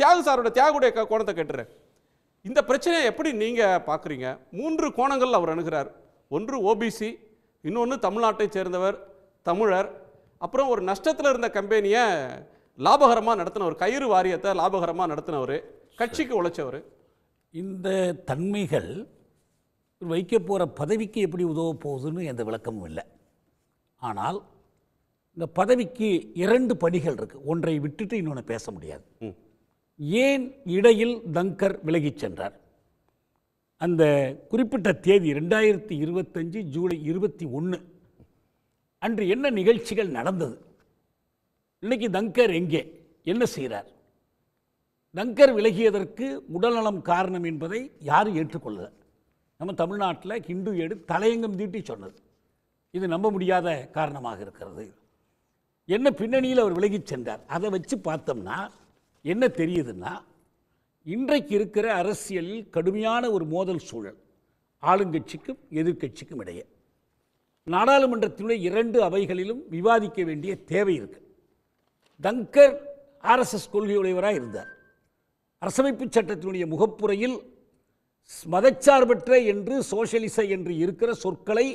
தியாகுடைய கோணத்தை கேட்டுறேன். இந்த பிரச்சனையை எப்படி நீங்கள் பார்க்குறீங்க? 3 கோணங்கள் அவர் அணுகிறார். ஒன்று ஓபிசி, இன்னொன்று தமிழ்நாட்டை சேர்ந்தவர், தமிழர், அப்புறம் ஒரு நஷ்டத்தில் இருந்த கம்பெனியை லாபகரமாக நடத்தினவர், கயிறு வாரியத்தை லாபகரமாக நடத்தினவர், கட்சிக்கு உழைச்சவர். இந்த தன்மைகள் வைக்க போகிற பதவிக்கு எப்படி உதவ போகுதுன்னு எந்த விளக்கமும் இல்லை. ஆனால் இந்த பதவிக்கு 2 படிகள் இருக்குது. ஒன்றை விட்டுட்டு இன்னொன்று பேச முடியாது. ஏன் இடையில் தங்கர் விலகிச் சென்றார்? அந்த குறிப்பிட்ட தேதி 2025 ஜூலை 21 அன்று என்ன நிகழ்ச்சிகள் நடந்தது? இன்னைக்கு தங்கர் எங்கே, என்ன செய்கிறார்? தங்கர் விலகியதற்கு உடல்நலம் காரணம் என்பதை யாரும் ஏற்றுக்கொள்ளல. நம்ம தமிழ்நாட்டில் ஹிந்து ஏடு தலையங்கம் தீட்டி சொன்னது. இது நம்ப முடியாத காரணமாக இருக்கிறது. என்ன பின்னணியில் அவர் விலகிச் சென்றார்? அதை வச்சு பார்த்தோம்னா என்ன தெரியுதுன்னா, இன்றைக்கு இருக்கிற அரசியலில் கடுமையான ஒரு மோதல் சூழல் ஆளுங்கட்சிக்கும் எதிர்கட்சிக்கும் இடையே. நாடாளுமன்றத்தினுடைய 2 அவைகளிலும் விவாதிக்க வேண்டிய தேவை இருக்கு. தங்கர் ஆர்எஸ்எஸ் கொள்கையுடையவராக இருந்தார். அரசமைப்பு சட்டத்தினுடைய முகப்புரையில் மதச்சார்பற்ற என்று சோசியலிச என்று இருக்கிற சொற்களை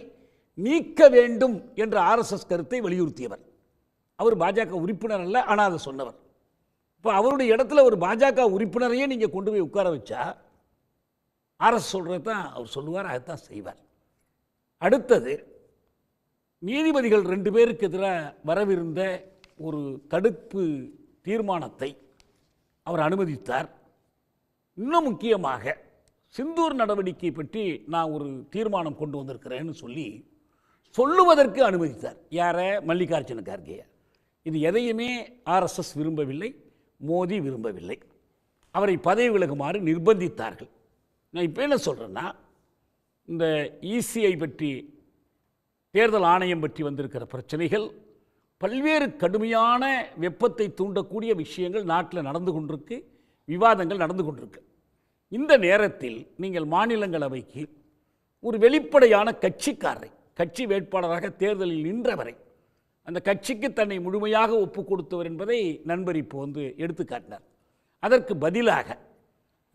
நீக்க வேண்டும் என்ற ஆர்எஸ்எஸ் கருத்தை வலியுறுத்தியவர். அவர் பாஜக உறுப்பினர் அல்ல, ஆனால் அதை சொன்னவர். இப்போ அவருடைய இடத்துல ஒரு பாஜக உறுப்பினரையே நீங்கள் கொண்டு போய் உட்கார வச்சா ஆர்எஸ் சொல்கிறது தான் அவர் சொல்லுவார், அதைத்தான் செய்வார். அடுத்தது, நீதிபதிகள் 2 பேருக்கு எதிராக வரவிருந்த ஒரு தடுப்பு தீர்மானத்தை அவர் அனுமதித்தார். இன்னும் முக்கியமாக சிந்தூர் நடவடிக்கை பற்றி நான் ஒரு தீர்மானம் கொண்டு வந்திருக்கிறேன்னு சொல்லுவதற்கு அனுமதித்தார். யாரை? மல்லிகார்ஜுன கார்கே. இது எதையுமே ஆர்எஸ்எஸ் விரும்பவில்லை, மோடி விரும்பவில்லை. அவரை பதவி விலகுமாறு நிர்பந்தித்தார்கள். நான் இப்போ என்ன சொல்கிறேன்னா, இந்த இசிஐ பற்றி, தேர்தல் ஆணையம் பற்றி வந்திருக்கிற பிரச்சனைகள், பல்வேறு கடுமையான வெப்பத்தை தூண்டக்கூடிய விஷயங்கள் நாட்டில் நடந்து கொண்டிருக்கு, விவாதங்கள் நடந்து கொண்டிருக்கு. இந்த நேரத்தில் நீங்கள் மாநிலங்களவைக்கு ஒரு வெளிப்படையான கட்சிக்காரரை, கட்சி வேட்பாளராக தேர்தலில் நின்றவரை, அந்த கட்சிக்கு தன்னை முழுமையாக ஒப்பு கொடுத்தவர் என்பதை நண்பர் இப்போ எடுத்துக்காட்டினார். அதற்கு பதிலாக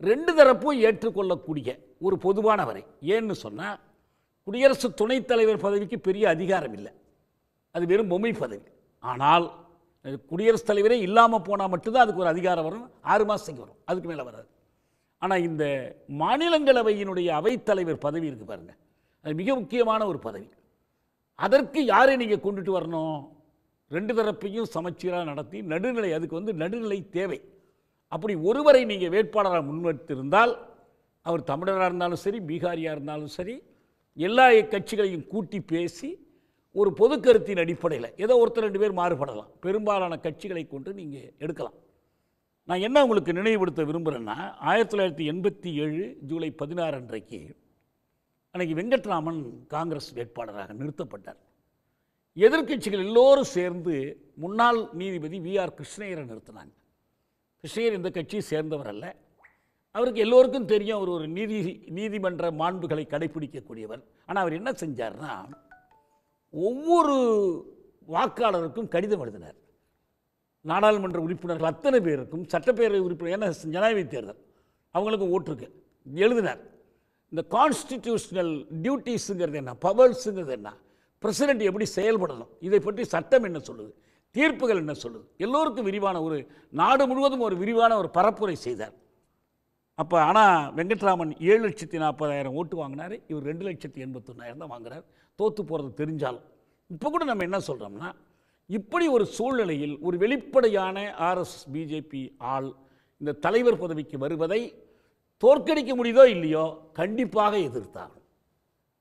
2 தரப்பும் ஏற்றுக்கொள்ளக்கூடிய ஒரு பொதுவானவரை, ஏன்னு சொன்னால் குடியரசு துணைத் தலைவர் பதவிக்கு பெரிய அதிகாரம் இல்லை, அது வெறும் பொம்மை பதவி. ஆனால் குடியரசுத் தலைவரே இல்லாமல் போனால் மட்டும்தான் அதுக்கு ஒரு அதிகாரம் வரும், 6 மாதத்துக்கு வரும், அதுக்கு மேலே வராது. ஆனால் இந்த மாநிலங்களவையினுடைய அவைத்தலைவர் பதவி இருக்குது பாருங்கள், அது மிக முக்கியமான ஒரு பதவி. அதற்கு யாரை நீங்கள் கொண்டுட்டு வரணும்? 2 தரப்பையும் சமச்சீராக நடத்தி நடுநிலை, அதுக்கு நடுநிலை தேவை. அப்படி ஒருவரை நீங்கள் வேட்பாளராக முன்வைத்திருந்தால், அவர் தமிழராக இருந்தாலும் சரி, பீகாரியாக இருந்தாலும் சரி, எல்லா கட்சிகளையும் கூட்டி பேசி ஒரு பொது கருத்தின் அடிப்படையில் ஏதோ ஒருத்தர் 2 பேர் மாறுபடலாம், பெரும்பாலான கட்சிகளை கொண்டு நீங்கள் எடுக்கலாம். நான் என்ன உங்களுக்கு நினைவுபடுத்த விரும்புகிறேன்னா, 1987 ஜூலை 16 அன்றைக்கு அன்றைக்கி வெங்கட்ராமன் காங்கிரஸ் வேட்பாளராக நிறுத்தப்பட்டார். எதிர்க்கட்சிகள் எல்லோரும் சேர்ந்து முன்னாள் நீதிபதி விஆர் கிருஷ்ணய்யரை நிறுத்தினாங்க. கிருஷ்ணய்யர் இந்த கட்சியை சேர்ந்தவர் அல்ல, அவருக்கு எல்லோருக்கும் தெரியும் அவர் ஒரு நீதிமன்ற மாண்புகளை கடைபிடிக்கக்கூடியவர். ஆனால் அவர் என்ன செஞ்சார்னா, ஒவ்வொரு வாக்காளருக்கும் கடிதம் எழுதினார். நாடாளுமன்ற உறுப்பினர்கள் அத்தனை பேருக்கும், சட்டப்பேரவை உறுப்பினர், ஏன்னா ஜனாதிபதி தேர்தல் அவங்களுக்கும் ஓட்டுருக்கு, எழுதினார். இந்த கான்ஸ்டிடியூஷனல் டியூட்டிஸுங்கிறது என்ன, பவர்ஸுங்கிறது என்ன, பிரசிடென்ட் எப்படி செயல்படணும், இதை பற்றி சட்டம் என்ன சொல்லுது, தீர்ப்புகள் என்ன சொல்லுது, எல்லோருக்கும் விரிவான ஒரு நாடு முழுவதும் ஒரு விரிவான ஒரு பரப்புரை செய்தார். அப்போ ஆனால் வெங்கட்ராமன் 7,40,000 ஓட்டு வாங்கினார், இவர் 2,81,000 தான் வாங்குறார். தோற்று போகிறது தெரிஞ்சாலும் இப்போ கூட நம்ம என்ன சொல்கிறோம்னா, இப்படி ஒரு சூழ்நிலையில் ஒரு வெளிப்படையான ஆர்எஸ்எஸ் பிஜேபி ஆள் இந்த தலைவர் பதவிக்கு வருவதை தோற்கடிக்க முடியுதோ இல்லையோ கண்டிப்பாக எதிர்த்தார்.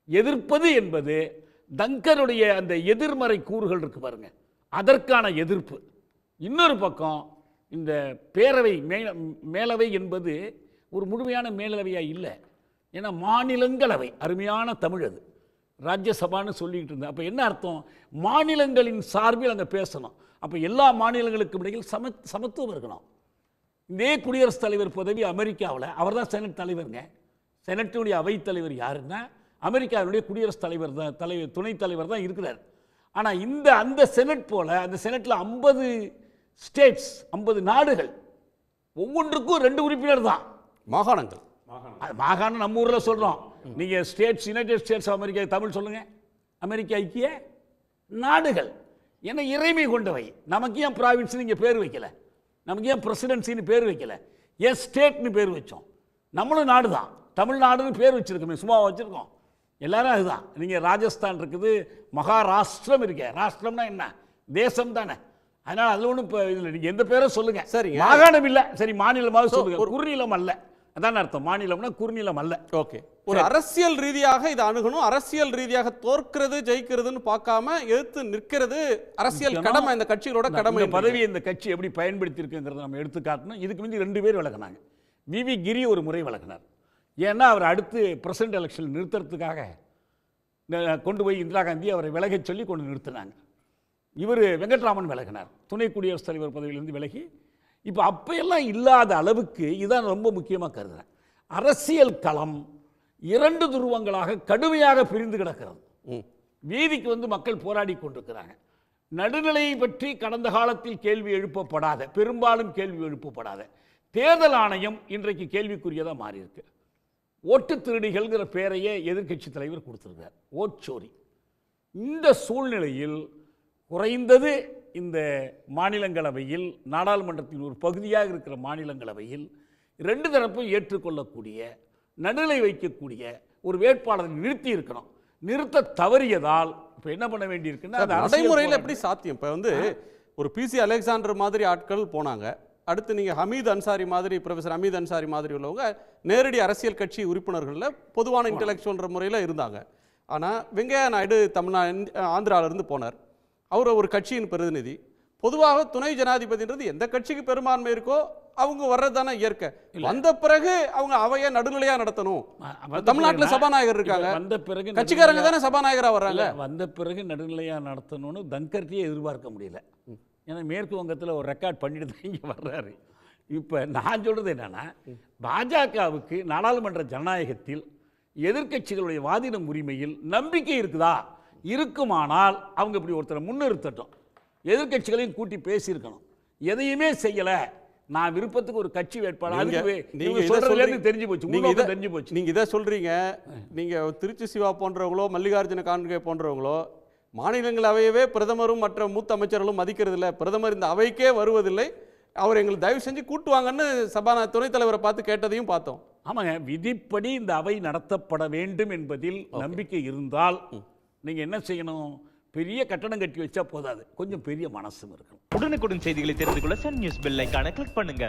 எதிர்ப்பது என்பது தங்கருடைய அந்த எதிர்மறை கூறுகள் இருக்கு பாருங்க, அதற்கான எதிர்ப்பு. இன்னொரு பக்கம் இந்த பேரவை மேலவை என்பது ஒரு முழுமையான மேலவையாக இல்லை, ஏன்னா மாநிலங்களவை, அருமையான தமிழ் அது, ராஜ்யசபான்னு சொல்லிக்கிட்டு இருந்தேன். அப்போ என்ன அர்த்தம், மாநிலங்களின் சார்பில் அங்கே பேசணும். அப்போ எல்லா மாநிலங்களுக்கும் இடையில் சமத்துவம் இருக்கணும். இதே குடியரசுத் தலைவர் பதவி அமெரிக்காவில், அவர் தான் செனட் தலைவருங்க. செனட்டுடைய அவைத்தலைவர் யாருன்னா அமெரிக்காவுடைய குடியரசுத் தலைவர் தான், துணைத் தலைவர் தான் இருக்கிறார். ஆனால் அந்த செனட் போல், அந்த செனட்டில் 50 ஸ்டேட்ஸ், 50 நாடுகள், ஒவ்வொன்றுக்கும் 2 உறுப்பினர் தான். மாகாணங்கள். அது மாகாணம் நம்ம ஊரில் சொல்கிறோம். நீங்கள் states, united states of America Tamil சொல்லுங்கள். அமெரிக்க ஐக்கிய நாடுகள் என்ன இறைமை கொண்டவை. நமக்கு ஏன் ப்ராவின்ஸ் நீங்கள் பேர் வைக்கல? நமக்கு ஏன் பிரசிடென்சின்னு பேர் வைக்கல? ஏன் ஸ்டேட்னு பேர் வச்சோம்? நம்மளும் நாடு தான், தமிழ்நாடுன்னு பேர் வச்சுருக்கோமே, சும்மா வச்சுருக்கோம். எல்லாரும் அதுதான். நீங்கள் ராஜஸ்தான் இருக்குது, மகாராஷ்டிரம் இருக்கு. ராஷ்டிரம்னா என்ன? தேசம் தானே. அதனால் அதில் ஒன்றும் இப்போ இதில் நீங்கள் எந்த பேரும் சொல்லுங்கள். சரிங்க. மாகாணம் இல்லை, சரி மாநிலமாக சொல்லுங்கள். குறுநிலம் அல்ல, அதான் அர்த்தம். மாநிலம்னா குறுநிலம் அல்ல. ஓகே. ஒரு அரசியல் ரீதியாக இதை அணுகணும். அரசியல் ரீதியாக தோற்கிறது ஜெயிக்கிறதுன்னு பார்க்காம எதிர்த்து நிற்கிறது அரசியல் கடமை, இந்த கட்சிகளோட கடமை. பதவியை இந்த கட்சி எப்படி பயன்படுத்தி இருக்குங்கிறத நம்ம எடுத்து காட்டணும். இதுக்கு முந்தி 2 பேர் விலகினாங்க. விவி கிரி ஒரு முறை விலகினார். ஏன்னா அவர் அடுத்து பிரசிடென்ட் எலெக்ஷன் நிறுத்துறதுக்காக கொண்டு போய் இந்திரா காந்தி அவரை விலகச் சொல்லி கொண்டு நிறுத்தினாங்க. இவர் வெங்கட்ராமன் விலகினார், துணை குடியரசுத் தலைவர் பதவியிலிருந்து விலகி. இப்போ அப்பையெல்லாம் இல்லாத அளவுக்கு இதான் ரொம்ப முக்கியமாக கருதுகிறேன். அரசியல் களம் 2 துருவங்களாக கடுமையாக பிரிந்து கிடக்கிறது. வீதிக்கு வந்து மக்கள் போராடி கொண்டிருக்கிறாங்க. நடுநிலையை பற்றி கடந்த காலத்தில் கேள்வி எழுப்பப்படாத, பெரும்பாலும் கேள்வி எழுப்பப்படாத தேர்தல் ஆணையம் இன்றைக்கு கேள்விக்குரியதாக மாறி இருக்கு. ஓட்டு திருடிகள்ங்கிற பெயரையே எதிர்க்கட்சி தலைவர் கொடுத்திருக்கார், ஓட்சோரி. இந்த சூழ்நிலையில் குறைந்தது இந்த மாநிலங்களவையில், நாடாளுமன்றத்தின் ஒரு பகுதியாக இருக்கிற மாநிலங்களவையில் 2 தரப்பும் ஏற்றுக்கொள்ளக்கூடிய, நடுநிலை வைக்கக்கூடிய ஒரு வேட்பாளரை நிறுத்தி இருக்கணும். நிறுத்த தவறியதால் இப்போ என்ன பண்ண வேண்டியிருக்குன்னா, நடைமுறையில் எப்படி சாத்தியம்? இப்போ வந்து ஒரு பிசி அலெக்சாண்டர் மாதிரி ஆட்கள் போனாங்க. அடுத்து நீங்கள் ஹமீத் அன்சாரி மாதிரி, ப்ரொஃபஸர் ஹமீத் அன்சாரி மாதிரி உள்ளவங்க நேரடி அரசியல் கட்சி உறுப்பினர்களில் பொதுவான இன்டெலெக்சுவல்ன்ற முறையில் இருந்தாங்க. ஆனால் வெங்கையா நாயுடு ஆந்திராவிலிருந்து போனார். அவர் ஒரு கட்சியின் பிரதிநிதி. பொதுவாக துணை ஜனாதிபதின்றது எந்த கட்சிக்கு பெரும்பான்மை இருக்கோ அவங்க வர்றது தானே இயற்கை. வந்த பிறகு அவங்க அவையை நடுநிலையா நடத்தணும். தமிழ்நாட்டில் சபாநாயகர் இருக்காங்க, வந்த பிறகு கட்சிக்காரங்க தானே சபாநாயகராக வர்றாங்க. வந்த பிறகு நடுநிலையா நடத்தணும்னு தங்கர்த்தியே எதிர்பார்க்க முடியல. ஏன்னா மேற்கு வங்கத்தில் ஒரு ரெக்கார்ட் பண்ணிட்டு தான் இங்கே வர்றாரு. இப்போ நான் சொல்கிறது என்னென்னா, பாஜகவுக்கு நாடாளுமன்ற ஜனநாயகத்தில் எதிர்க்கட்சிகளுடைய வாதிடும் உரிமையில் நம்பிக்கை இருக்குதா? இருக்குமானால் அவங்க இப்படி ஒருத்தரை முன்னிறுத்தட்டும். எதிர்க்கட்சிகளையும் கூட்டி பேசியிருக்கணும். எதையுமே செய்யலை, நான் விருப்பத்துக்கு ஒரு கட்சி வேட்பாளர் தெரிஞ்சு போச்சு. நீங்க இதை சொல்றீங்க. நீங்க திருச்சி சிவா போன்றவங்களோ, மல்லிகார்ஜுன கார்கே போன்றவங்களோ மாநிலங்களவையவே பிரதமரும் மற்ற மூத்த அமைச்சர்களும் மதிக்கிறது இல்லை, பிரதமர் இந்த அவைக்கே வருவதில்லை, அவர் எங்களுக்கு தயவு செஞ்சு கூட்டுவாங்கன்னு துணைத் தலைவரை பார்த்து கேட்டதையும் பார்த்தோம். ஆமாங்க, விதிப்படி இந்த அவை நடத்தப்பட வேண்டும் என்பதில் நம்பிக்கை இருந்தால் நீங்க என்ன செய்யணும்? பெரிய கட்டணம் கட்டி வச்சா போதாது, கொஞ்சம் பெரிய மனசும் இருக்கணும். உடனுக்குடன் செய்திகளை தெரிந்து கொள்ள சன் நியூஸ் பெல் ஐகானை கிளிக் பண்ணுங்க.